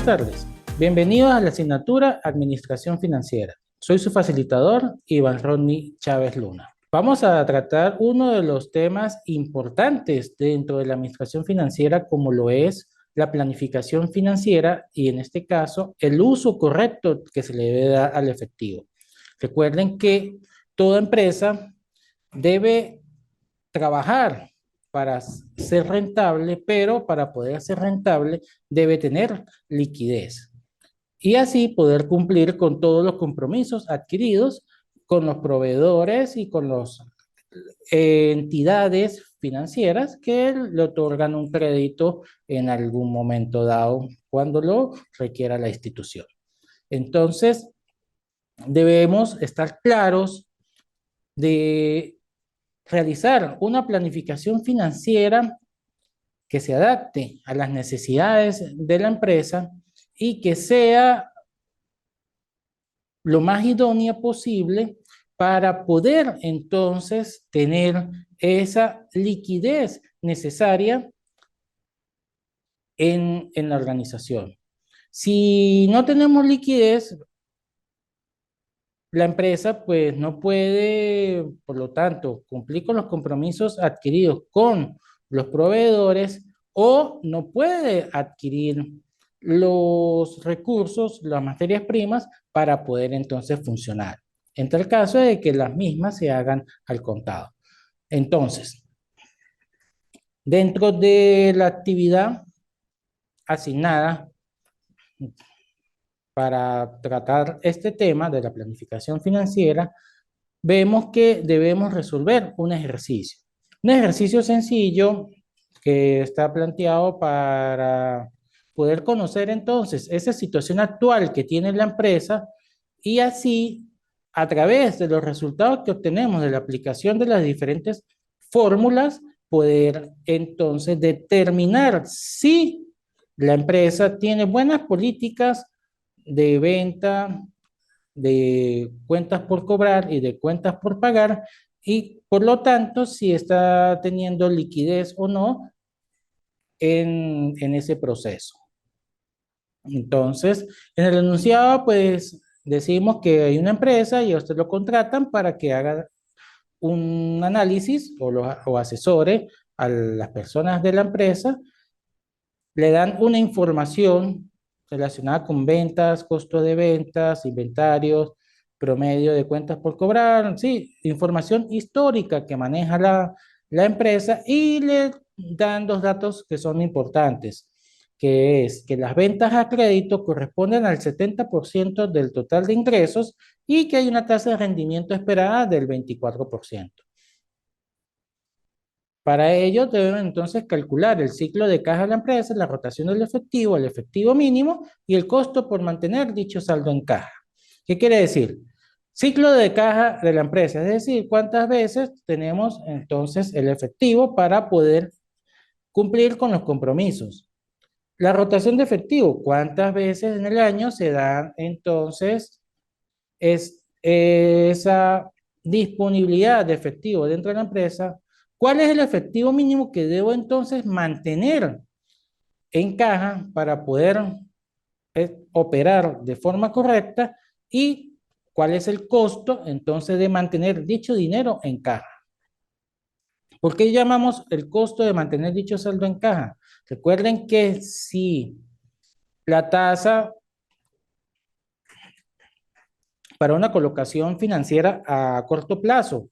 Buenas tardes. Bienvenidos a la asignatura Administración Financiera. Soy su facilitador, Iván Rodney Chávez Luna. Vamos a tratar uno de los temas importantes dentro de la administración financiera, como lo es la planificación financiera y, en este caso, el uso correcto que se le debe dar al efectivo. Recuerden que toda empresa debe trabajar para ser rentable, pero para poder ser rentable debe tener liquidez y así poder cumplir con todos los compromisos adquiridos con los proveedores y con las entidades financieras que le otorgan un crédito en algún momento dado cuando lo requiera la institución. Entonces, debemos estar claros de realizar una planificación financiera que se adapte a las necesidades de la empresa y que sea lo más idónea posible para poder entonces tener esa liquidez necesaria en la organización. Si no tenemos liquidez, la empresa pues no puede, por lo tanto, cumplir con los compromisos adquiridos con los proveedores o no puede adquirir los recursos, las materias primas para poder entonces funcionar. En tal caso de que las mismas se hagan al contado. Entonces, dentro de la actividad asignada para tratar este tema de la planificación financiera, vemos que debemos resolver un ejercicio. Un ejercicio sencillo que está planteado para poder conocer entonces esa situación actual que tiene la empresa y así, a través de los resultados que obtenemos de la aplicación de las diferentes fórmulas, poder entonces determinar si la empresa tiene buenas políticas de venta, de cuentas por cobrar y de cuentas por pagar, y por lo tanto si está teniendo liquidez o no en ese proceso. Entonces, en el enunciado, pues decimos que hay una empresa y a usted lo contratan para que haga un análisis o asesore a las personas de la empresa, le dan una información relacionada con ventas, costo de ventas, inventarios, promedio de cuentas por cobrar, sí, información histórica que maneja la empresa y le dan dos datos que son importantes, que es que las ventas a crédito corresponden al 70% del total de ingresos y que hay una tasa de rendimiento esperada del 24%. Para ello deben entonces calcular el ciclo de caja de la empresa, la rotación del efectivo, el efectivo mínimo y el costo por mantener dicho saldo en caja. ¿Qué quiere decir? Ciclo de caja de la empresa, es decir, cuántas veces tenemos entonces el efectivo para poder cumplir con los compromisos. La rotación de efectivo, cuántas veces en el año se da entonces esa disponibilidad de efectivo dentro de la empresa. ¿Cuál es el efectivo mínimo que debo entonces mantener en caja para poder operar de forma correcta? ¿Y cuál es el costo entonces de mantener dicho dinero en caja? ¿Por qué llamamos el costo de mantener dicho saldo en caja? Recuerden que si la tasa para una colocación financiera a corto plazo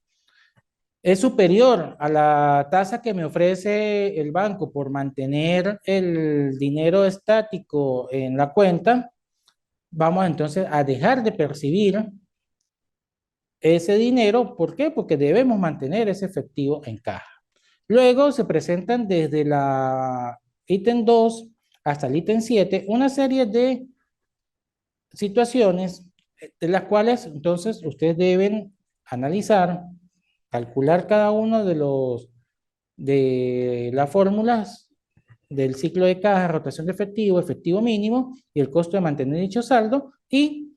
es superior a la tasa que me ofrece el banco por mantener el dinero estático en la cuenta, vamos entonces a dejar de percibir ese dinero. ¿Por qué? Porque debemos mantener ese efectivo en caja. Luego se presentan desde la ítem 2 hasta el ítem 7 una serie de situaciones de las cuales entonces ustedes deben analizar, calcular cada uno de las fórmulas del ciclo de caja, rotación de efectivo, efectivo mínimo y el costo de mantener dicho saldo, y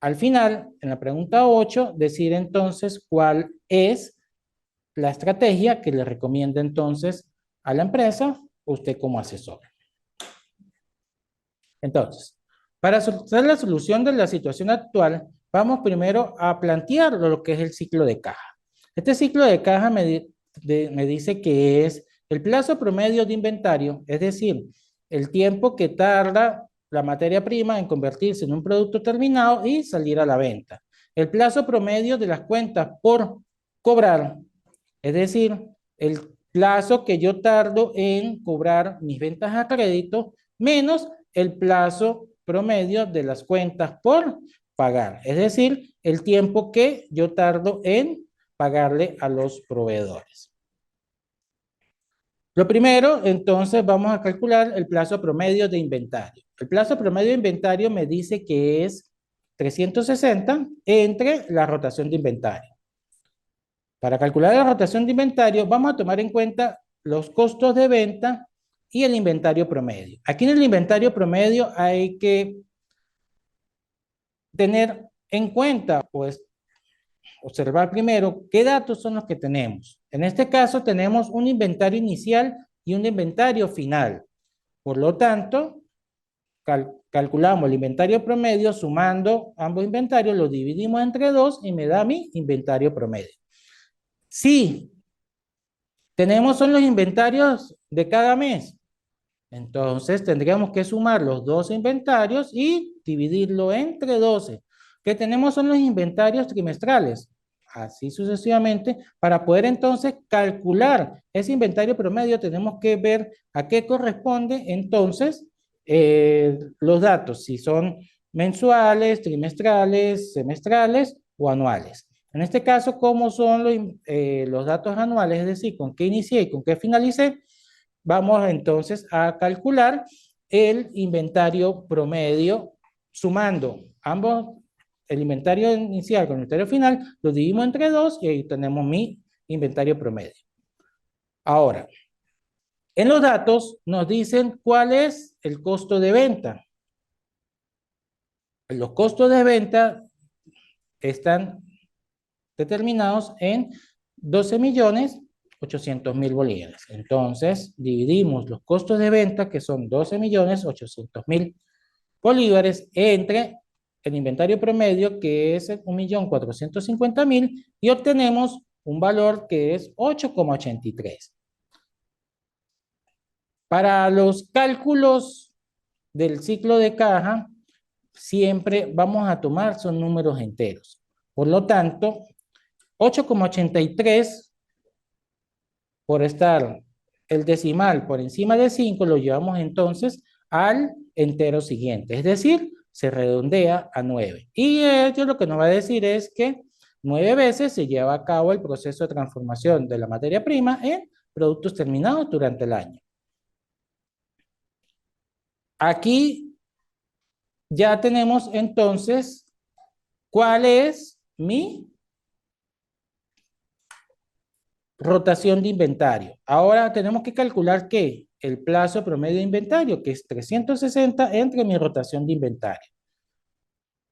al final, en la pregunta 8, decir entonces cuál es la estrategia que le recomienda entonces a la empresa usted como asesor. Entonces, para dar la solución de la situación actual, vamos primero a plantear lo que es el ciclo de caja. Este ciclo de caja me dice que es el plazo promedio de inventario, es decir, el tiempo que tarda la materia prima en convertirse en un producto terminado y salir a la venta. El plazo promedio de las cuentas por cobrar, es decir, el plazo que yo tardo en cobrar mis ventas a crédito menos el plazo promedio de las cuentas por pagar, es decir, el tiempo que yo tardo en pagarle a los proveedores. Lo primero, entonces, vamos a calcular el plazo promedio de inventario. El plazo promedio de inventario me dice que es 360 entre la rotación de inventario. Para calcular la rotación de inventario, vamos a tomar en cuenta los costos de venta y el inventario promedio. Aquí en el inventario promedio hay que tener en cuenta, pues, observar primero qué datos son los que tenemos. En este caso tenemos un inventario inicial y un inventario final. Por lo tanto, calculamos el inventario promedio sumando ambos inventarios, los dividimos entre 2 y me da mi inventario promedio. Si tenemos son los inventarios de cada mes, entonces tendríamos que sumar los 12 inventarios y dividirlo entre 12. Que tenemos son los inventarios trimestrales, así sucesivamente. Para poder entonces calcular ese inventario promedio, tenemos que ver a qué corresponde entonces los datos, si son mensuales, trimestrales, semestrales o anuales. En este caso, ¿cómo son los datos anuales? Es decir, con qué inicié y con qué finalicé. Vamos entonces a calcular el inventario promedio sumando ambos, el inventario inicial con el inventario final, lo dividimos entre 2 y ahí tenemos mi inventario promedio. Ahora, en los datos nos dicen cuál es el costo de venta. Los costos de venta están determinados en 12.800.000 bolívares. Entonces, dividimos los costos de venta, que son 12.800.000 bolívares, entre el inventario promedio, que es 1.450.000, y obtenemos un valor que es 8,83. Para los cálculos del ciclo de caja, siempre vamos a tomar son números enteros. Por lo tanto, 8,83 por estar el decimal por encima de 5, lo llevamos entonces al entero siguiente, es decir, se redondea a 9. Y ello lo que nos va a decir es que 9 veces se lleva a cabo el proceso de transformación de la materia prima en productos terminados durante el año. Aquí ya tenemos entonces cuál es mi rotación de inventario. Ahora tenemos que calcular que el plazo promedio de inventario, que es 360 entre mi rotación de inventario.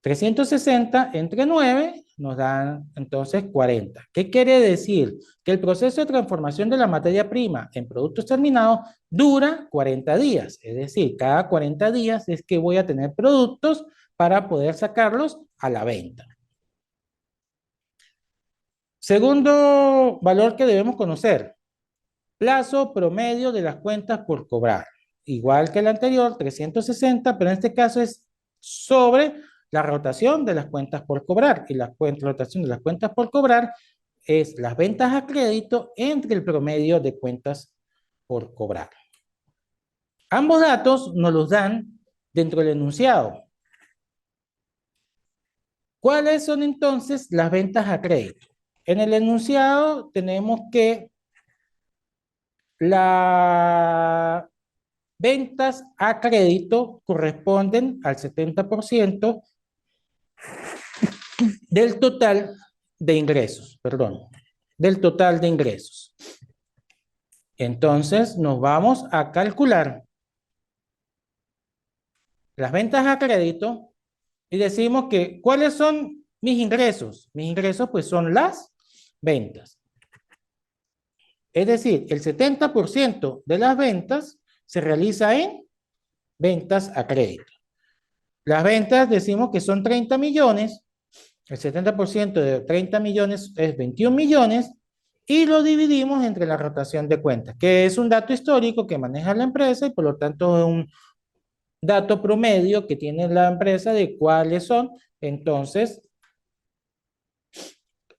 360 entre 9 nos dan entonces 40. ¿Qué quiere decir? Que el proceso de transformación de la materia prima en productos terminados dura 40 días. Es decir, cada 40 días es que voy a tener productos para poder sacarlos a la venta. Segundo valor que debemos conocer, plazo promedio de las cuentas por cobrar. Igual que el anterior, 360, pero en este caso es sobre la rotación de las cuentas por cobrar. Y la rotación de las cuentas por cobrar es las ventas a crédito entre el promedio de cuentas por cobrar. Ambos datos nos los dan dentro del enunciado. ¿Cuáles son entonces las ventas a crédito? En el enunciado tenemos que las ventas a crédito corresponden al 70% del total de ingresos, perdón, del total de ingresos. Entonces nos vamos a calcular las ventas a crédito y decimos que ¿cuáles son mis ingresos? Mis ingresos pues son las ventas. Es decir, el 70% de las ventas se realiza en ventas a crédito. Las ventas decimos que son 30 millones, el 70% de 30 millones es 21 millones y lo dividimos entre la rotación de cuentas, que es un dato histórico que maneja la empresa y por lo tanto es un dato promedio que tiene la empresa de cuáles son, entonces,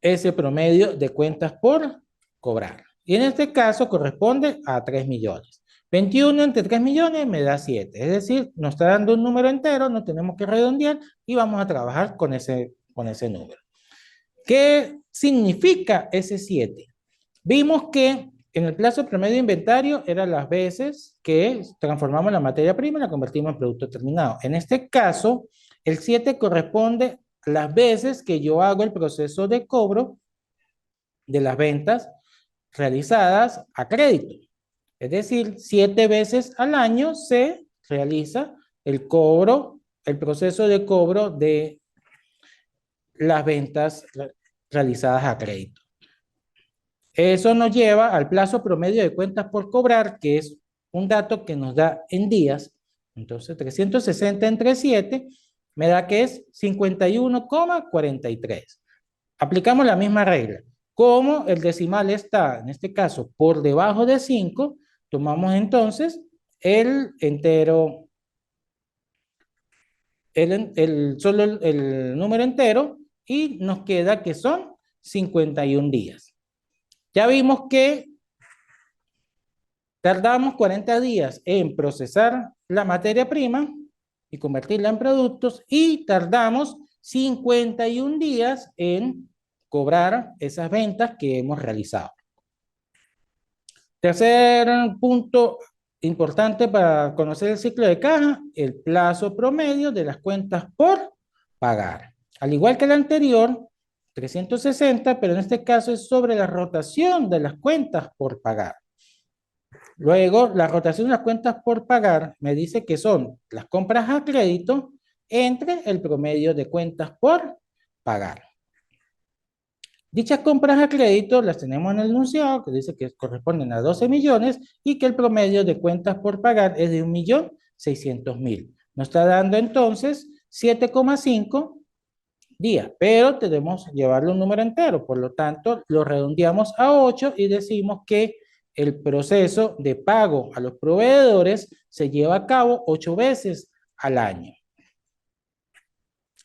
ese promedio de cuentas por cobrar. Y en este caso corresponde a 3 millones. 21 entre 3 millones me da 7. Es decir, nos está dando un número entero, no tenemos que redondear y vamos a trabajar con ese número. ¿Qué significa ese 7? Vimos que en el plazo promedio de inventario eran las veces que transformamos la materia prima y la convertimos en producto terminado. En este caso, el 7 corresponde a las veces que yo hago el proceso de cobro de las ventas realizadas a crédito. Es decir, 7 veces al año se realiza el cobro, el proceso de cobro de las ventas realizadas a crédito. Eso nos lleva al plazo promedio de cuentas por cobrar, que es un dato que nos da en días. Entonces, 360 entre 7 me da que es 51,43. Aplicamos la misma regla. Como el decimal está, en este caso, por debajo de 5, tomamos entonces el entero, solo el número entero y nos queda que son 51 días. Ya vimos que tardamos 40 días en procesar la materia prima y convertirla en productos y tardamos 51 días en cobrar esas ventas que hemos realizado. Tercer punto importante para conocer el ciclo de caja, el plazo promedio de las cuentas por pagar. Al igual que el anterior, 360, pero en este caso es sobre la rotación de las cuentas por pagar. Luego, la rotación de las cuentas por pagar me dice que son las compras a crédito entre el promedio de cuentas por pagar. Dichas compras a crédito las tenemos en el enunciado que dice que corresponden a 12 millones y que el promedio de cuentas por pagar es de 1.600.000. Nos está dando entonces 7,5 días, pero tenemos que llevarle un número entero, por lo tanto lo redondeamos a 8 y decimos que el proceso de pago a los proveedores se lleva a cabo 8 veces al año.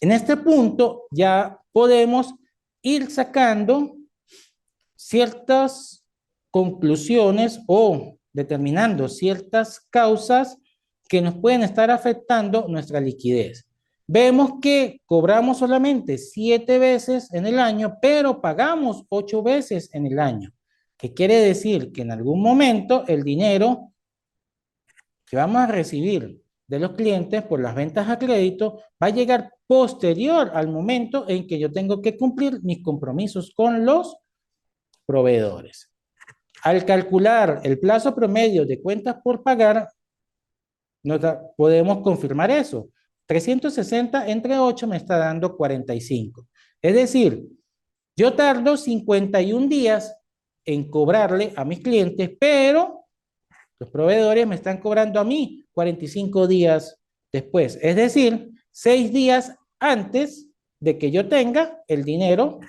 En este punto ya podemos ir sacando ciertas conclusiones o determinando ciertas causas que nos pueden estar afectando nuestra liquidez. Vemos que cobramos solamente 7 veces en el año, pero pagamos 8 veces en el año. ¿Qué quiere decir? Que en algún momento el dinero que vamos a recibir de los clientes por las ventas a crédito va a llegar posterior al momento en que yo tengo que cumplir mis compromisos con los proveedores. Al calcular el plazo promedio de cuentas por pagar, podemos confirmar eso. 360 entre 8 me está dando 45. Es decir, yo tardo 51 días en cobrarle a mis clientes, pero los proveedores me están cobrando a mí 45 días después. Es decir, 6 días antes de que yo tenga el dinero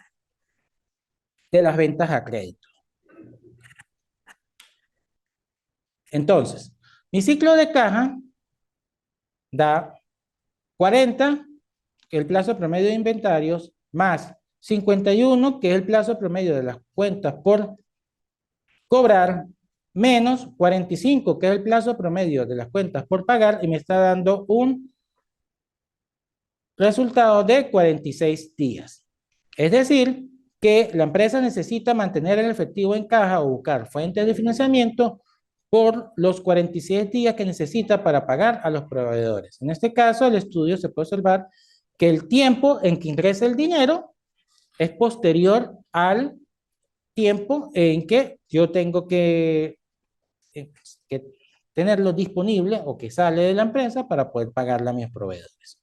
de las ventas a crédito. Entonces, mi ciclo de caja da 40, que es el plazo promedio de inventarios, más 51, que es el plazo promedio de las cuentas por cobrar, menos 45, que es el plazo promedio de las cuentas por pagar, y me está dando un resultado de 46 días. Es decir, que la empresa necesita mantener el efectivo en caja o buscar fuentes de financiamiento por los 46 días que necesita para pagar a los proveedores. En este caso, el estudio se puede observar que el tiempo en que ingresa el dinero es posterior al tiempo en que yo tengo que tenerlo disponible o que sale de la empresa para poder pagarle a mis proveedores.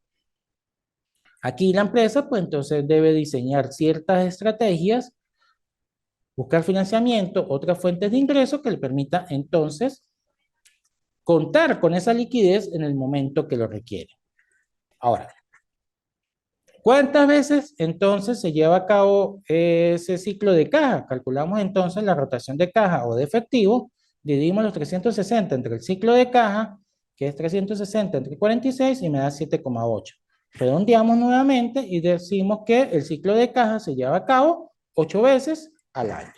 Aquí la empresa, pues entonces debe diseñar ciertas estrategias, buscar financiamiento, otras fuentes de ingresos que le permita entonces contar con esa liquidez en el momento que lo requiere. Ahora, ¿cuántas veces entonces se lleva a cabo ese ciclo de caja? Calculamos entonces la rotación de caja o de efectivo, dividimos los 360 entre el ciclo de caja, que es 360 entre 46 y me da 7,8. Redondeamos nuevamente y decimos que el ciclo de caja se lleva a cabo 8 veces al año.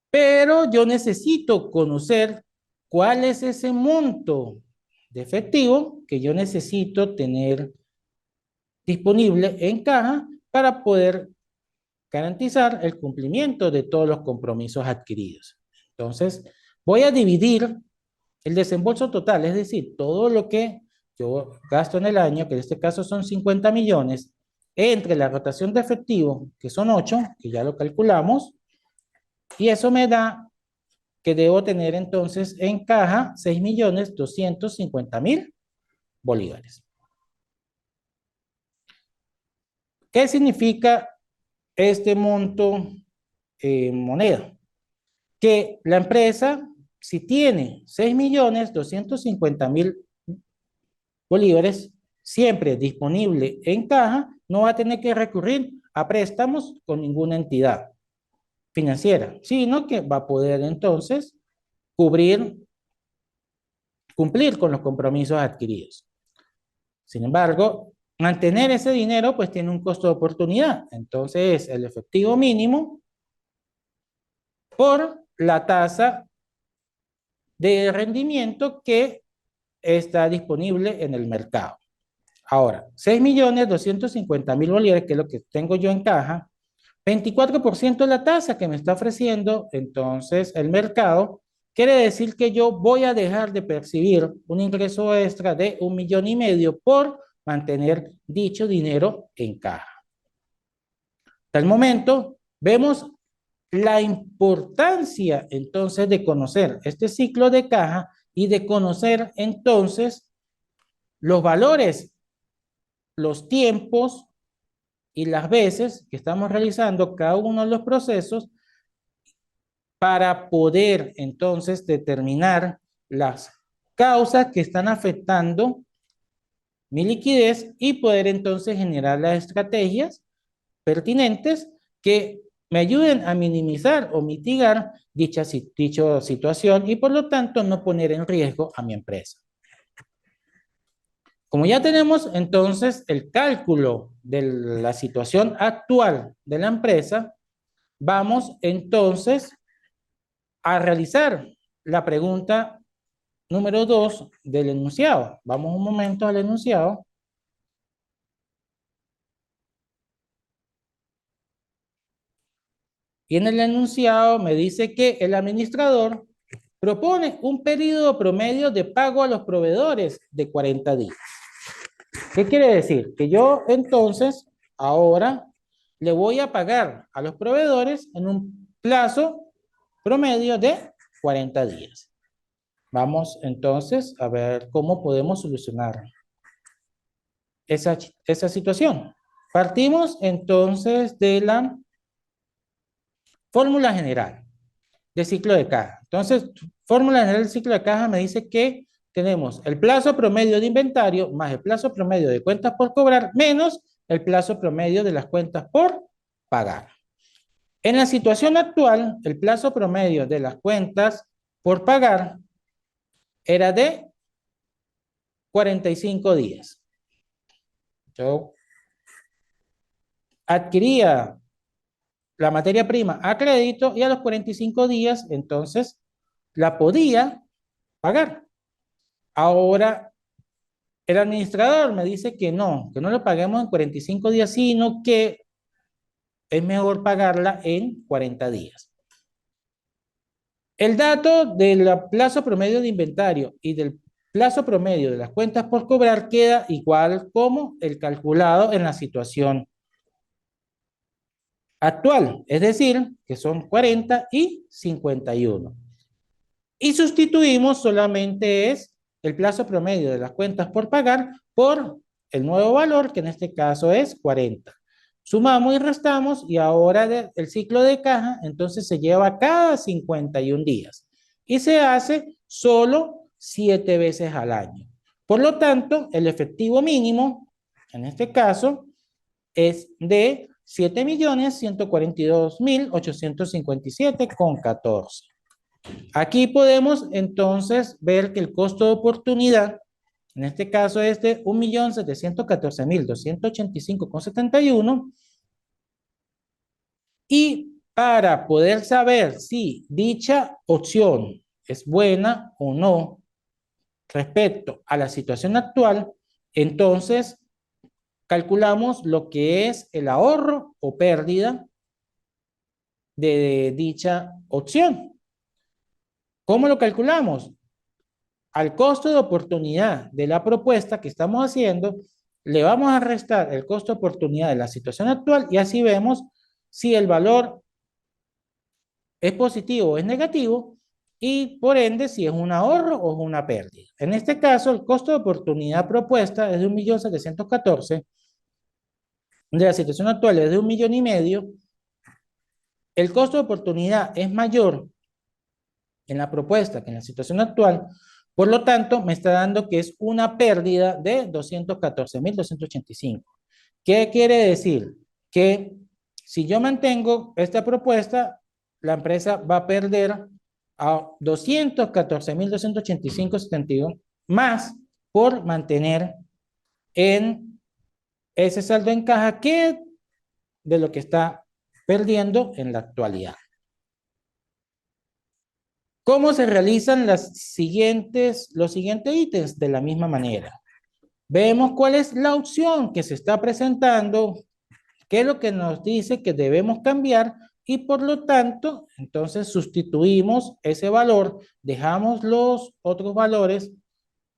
Pero yo necesito conocer cuál es ese monto de efectivo que yo necesito tener disponible en caja para poder garantizar el cumplimiento de todos los compromisos adquiridos. Entonces, voy a dividir el desembolso total, es decir, todo lo que yo gasto en el año, que en este caso son 50 millones, entre la rotación de efectivo, que son 8, que ya lo calculamos, y eso me da que debo tener entonces en caja 6.250.000 bolívares. ¿Qué significa este monto en moneda? Que la empresa, si tiene 6.250.000 bolívares siempre disponible en caja, no va a tener que recurrir a préstamos con ninguna entidad financiera, sino que va a poder entonces cumplir con los compromisos adquiridos. Sin embargo, mantener ese dinero pues tiene un costo de oportunidad. Entonces, el efectivo mínimo por la tasa de rendimiento que está disponible en el mercado. Ahora, 6.250.000 bolívares, que es lo que tengo yo en caja, 24% de la tasa que me está ofreciendo entonces el mercado, quiere decir que yo voy a dejar de percibir un ingreso extra de 1,5 millones por mantener dicho dinero en caja. Hasta el momento, vemos la importancia entonces de conocer este ciclo de caja y de conocer entonces los valores, los tiempos y las veces que estamos realizando cada uno de los procesos para poder entonces determinar las causas que están afectando mi liquidez y poder entonces generar las estrategias pertinentes que me ayuden a minimizar o mitigar dicha situación y por lo tanto no poner en riesgo a mi empresa. Como ya tenemos entonces el cálculo de la situación actual de la empresa, vamos entonces a realizar la pregunta número 2 del enunciado. Vamos un momento al enunciado. Y en el enunciado me dice que el administrador propone un periodo promedio de pago a los proveedores de 40 días. ¿Qué quiere decir? Que yo entonces ahora le voy a pagar a los proveedores en un plazo promedio de 40 días. Vamos entonces a ver cómo podemos solucionar esa situación. Partimos entonces de la fórmula general de ciclo de caja. Entonces, fórmula general del ciclo de caja me dice que tenemos el plazo promedio de inventario más el plazo promedio de cuentas por cobrar menos el plazo promedio de las cuentas por pagar. En la situación actual, el plazo promedio de las cuentas por pagar era de 45 días. Yo adquiría la materia prima a crédito y a los 45 días entonces la podía pagar. Ahora el administrador me dice que no lo paguemos en 45 días, sino que es mejor pagarla en 40 días. El dato del plazo promedio de inventario y del plazo promedio de las cuentas por cobrar queda igual como el calculado en la situación actual, es decir, que son 40 y 51. Y sustituimos solamente es el plazo promedio de las cuentas por pagar por el nuevo valor, que en este caso es 40. Sumamos y restamos y ahora el ciclo de caja entonces se lleva cada 51 días y se hace solo 7 veces al año. Por lo tanto, el efectivo mínimo, en este caso, es de 7.142.857,14. Aquí podemos entonces ver que el costo de oportunidad, en este caso es de 1.714.285,71. Y para poder saber si dicha opción es buena o no respecto a la situación actual, entonces calculamos lo que es el ahorro o pérdida de dicha opción. ¿Cómo lo calculamos? Al costo de oportunidad de la propuesta que estamos haciendo, le vamos a restar el costo de oportunidad de la situación actual y así vemos si el valor es positivo o es negativo y por ende si es un ahorro o es una pérdida. En este caso, el costo de oportunidad propuesta es de 1.714.000, de la situación actual es de 1.500.000. El costo de oportunidad es mayor en la propuesta que en la situación actual, por lo tanto, me está dando que es una pérdida de 214.285. ¿Qué quiere decir? Que si yo mantengo esta propuesta, la empresa va a perder a 214.285,71 más por mantener en ese saldo en caja que de lo que está perdiendo en la actualidad. ¿Cómo se realizan los siguientes ítems? De la misma manera. Vemos cuál es la opción que se está presentando, qué es lo que nos dice que debemos cambiar y por lo tanto, entonces sustituimos ese valor, dejamos los otros valores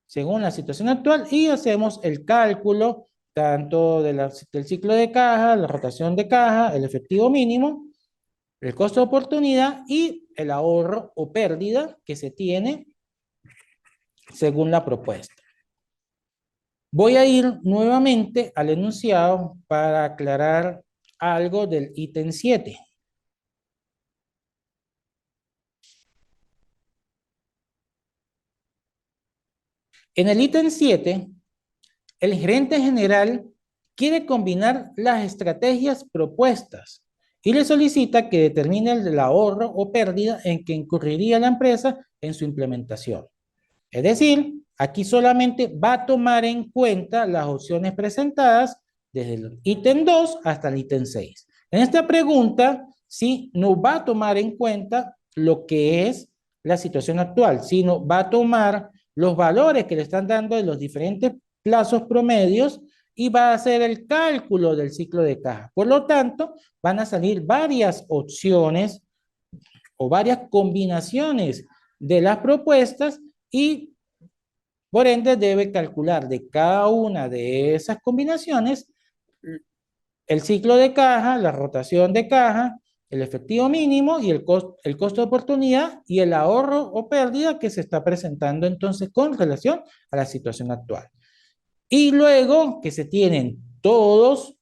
según la situación actual y hacemos el cálculo tanto del ciclo de caja, la rotación de caja, el efectivo mínimo, el costo de oportunidad y el ahorro o pérdida que se tiene según la propuesta. Voy a ir nuevamente al enunciado para aclarar algo del ítem 7. En el ítem 7, el gerente general quiere combinar las estrategias propuestas y le solicita que determine el ahorro o pérdida en que incurriría la empresa en su implementación. Es decir, aquí solamente va a tomar en cuenta las opciones presentadas desde el ítem 2 hasta el ítem 6. En esta pregunta, sí, no va a tomar en cuenta lo que es la situación actual, sino va a tomar los valores que le están dando de los diferentes plazos promedios y va a hacer el cálculo del ciclo de caja. Por lo tanto, van a salir varias opciones o varias combinaciones de las propuestas y por ende debe calcular de cada una de esas combinaciones el ciclo de caja, la rotación de caja, el efectivo mínimo y el costo de oportunidad y el ahorro o pérdida que se está presentando entonces con relación a la situación actual. Y luego que se tienen todos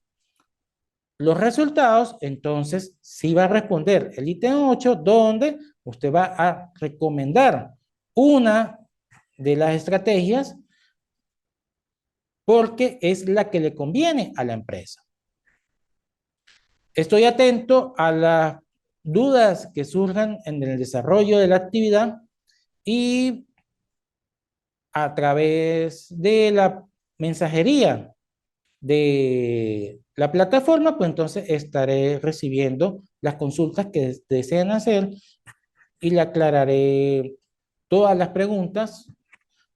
los resultados, entonces sí va a responder el ítem 8, donde usted va a recomendar una de las estrategias porque es la que le conviene a la empresa. Estoy atento a las dudas que surjan en el desarrollo de la actividad y a través de la mensajería de la plataforma, pues entonces estaré recibiendo las consultas que deseen hacer y le aclararé todas las preguntas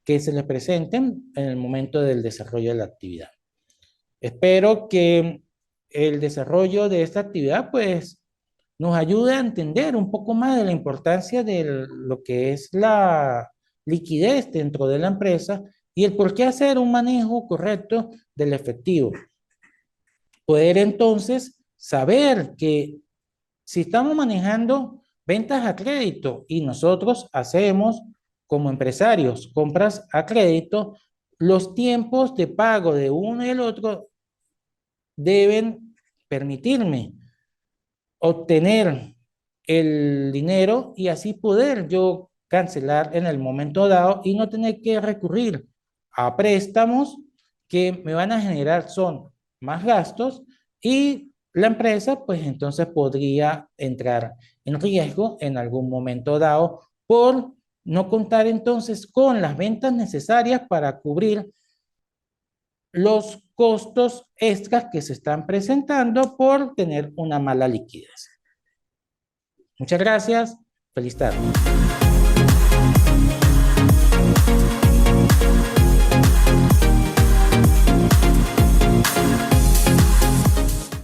que se les presenten en el momento del desarrollo de la actividad. Espero que el desarrollo de esta actividad pues nos ayude a entender un poco más de la importancia de lo que es la liquidez dentro de la empresa y el por qué hacer un manejo correcto del efectivo. Poder entonces saber que si estamos manejando ventas a crédito y nosotros hacemos como empresarios compras a crédito, los tiempos de pago de uno y el otro deben permitirme obtener el dinero y así poder yo cancelar en el momento dado y no tener que recurrir a préstamos que me van a generar son más gastos y la empresa pues entonces podría entrar en riesgo en algún momento dado por no contar entonces con las ventas necesarias para cubrir los costos extras que se están presentando por tener una mala liquidez. Muchas gracias. Feliz tarde.